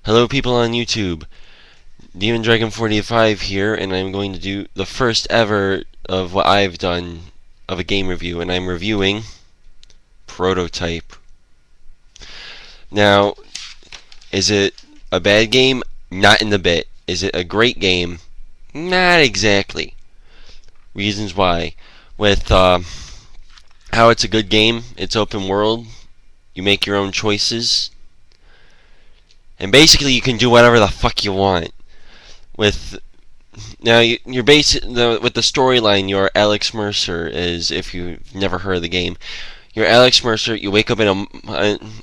Hello people on YouTube, demondragon45 here, and I'm going to do the first ever of what I've done of a game review, and I'm reviewing Prototype. Now, is it a bad game? Not in the bit. Is it a great game? Not exactly. Reasons why. With how it's a good game, it's open world, you make your own choices, and basically you can do whatever the fuck you want. With now you're with the storyline, you're Alex Mercer. Is if you've never heard of the game, you're Alex Mercer. You wake up in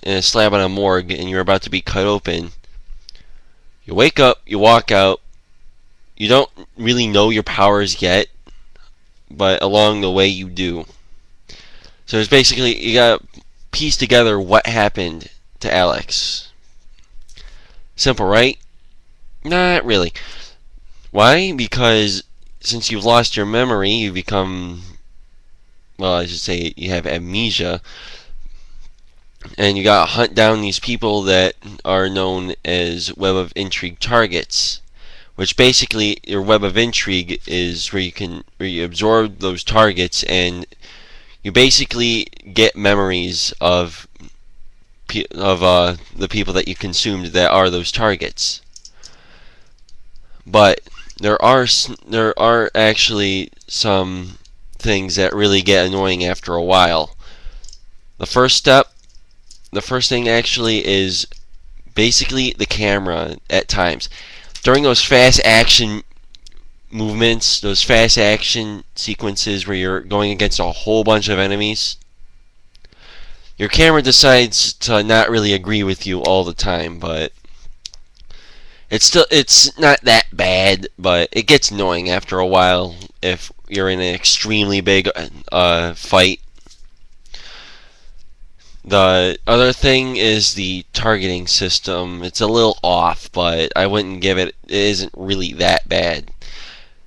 a slab on a morgue, and you're about to be cut open. You wake up, you walk out. You don't really know your powers yet, but along the way you do. So it's basically you gotta piece together what happened to Alex. Simple, right? Not really. Why? Because since you've lost your memory, you become, well, I should say you have amnesia, and you gotta hunt down these people that are known as web of intrigue targets, which basically your web of intrigue is where you absorb those targets and you basically get memories of the people that you consumed that are those targets. But there are actually some things that really get annoying after a while. The first thing actually is basically the camera at times. During those fast action movements, those fast action sequences where you're going against a whole bunch of enemies, your camera decides to not really agree with you all the time, but it's not that bad, but it gets annoying after a while if you're in an extremely big fight. The other thing is the targeting system. It's a little off, but I wouldn't give it. It isn't really that bad.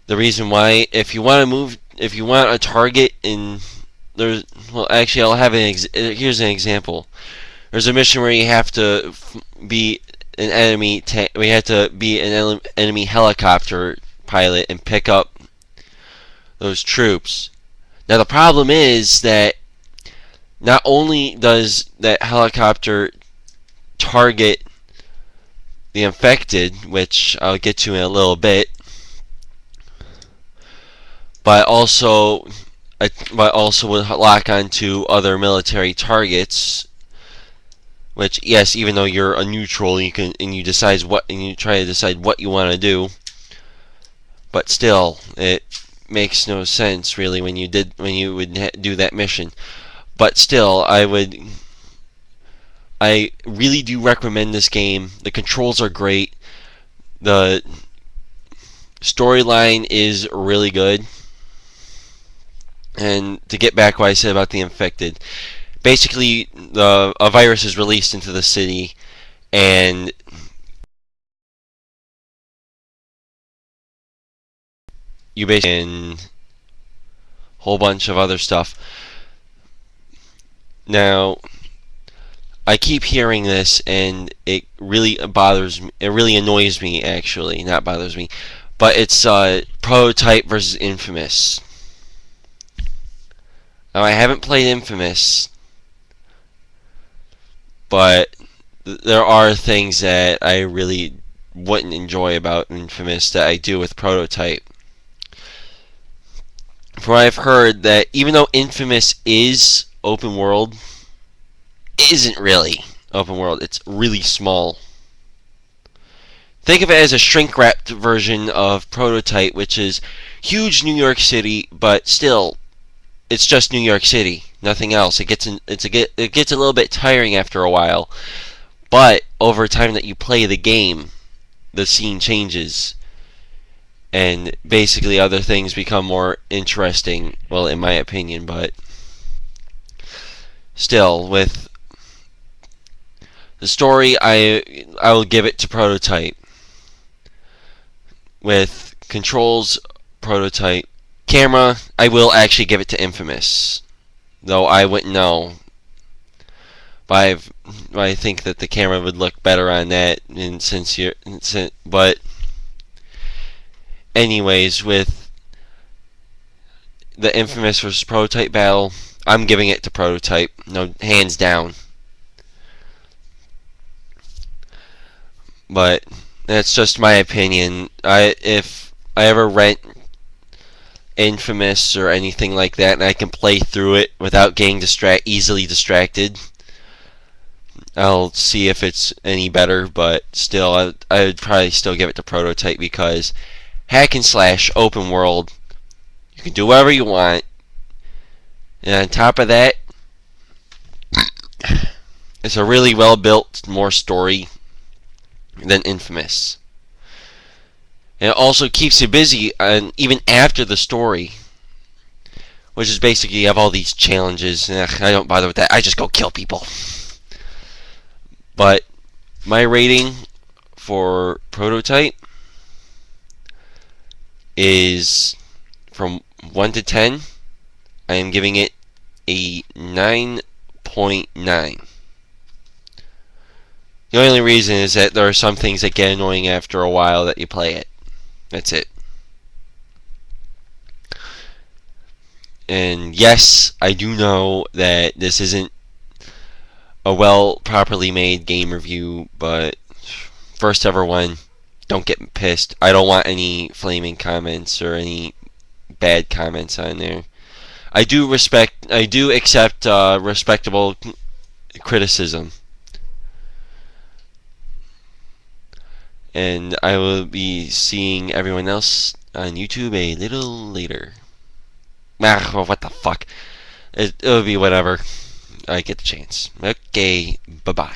The reason why, if you want a target in there's, well, actually, I'll have here's an example. There's a mission where you have to be an enemy. We have to be an enemy helicopter pilot and pick up those troops. Now the problem is that not only does that helicopter target the infected, which I'll get to in a little bit, but also would lock onto other military targets. Which, yes, even though you're a neutral, you try to decide what you want to do, but still, it makes no sense really when you would do that mission. But still, I really do recommend this game. The controls are great. The storyline is really good. And to get back what I said about the infected, basically a virus is released into the city, and you basically in a whole bunch of other stuff. Now, I keep hearing this, and it really bothers me. It really annoys me, actually. Not bothers me, but it's Prototype versus Infamous. Now, I haven't played Infamous, but there are things that I really wouldn't enjoy about Infamous that I do with Prototype. For I've heard that even though Infamous is open world, it isn't really open world. It's really small. Think of it as a shrink-wrapped version of Prototype, which is huge New York City, but still, it's just New York City, nothing else. It gets a little bit tiring after a while, but over time that you play the game, the scene changes, and basically other things become more interesting. Well, in my opinion, but still, with the story, I will give it to Prototype. With controls, Prototype. Camera, I will actually give it to Infamous, though I wouldn't know. but I think that the camera would look better on that. And but anyways, with the Infamous versus Prototype battle, I'm giving it to Prototype. No, hands down. But that's just my opinion. If I ever rent Infamous or anything like that, and I can play through it without getting easily distracted, I'll see if it's any better. But still, I would probably still give it to Prototype, because hack and slash, open world, you can do whatever you want, and on top of that, it's a really well built, more story than Infamous. And it also keeps you busy, and even after the story, which is basically you have all these challenges. I don't bother with that. I just go kill people. But my rating for Prototype is from 1 to 10. I am giving it a 9.9. The only reason is that there are some things that get annoying after a while that you play it. That's it. And yes, I do know that this isn't a properly made game review, but first ever one. Don't get pissed. I don't want any flaming comments or any bad comments on there. I do accept respectable criticism. And I will be seeing everyone else on YouTube a little later. What the fuck? It'll be whatever. I get the chance. Okay, bye-bye.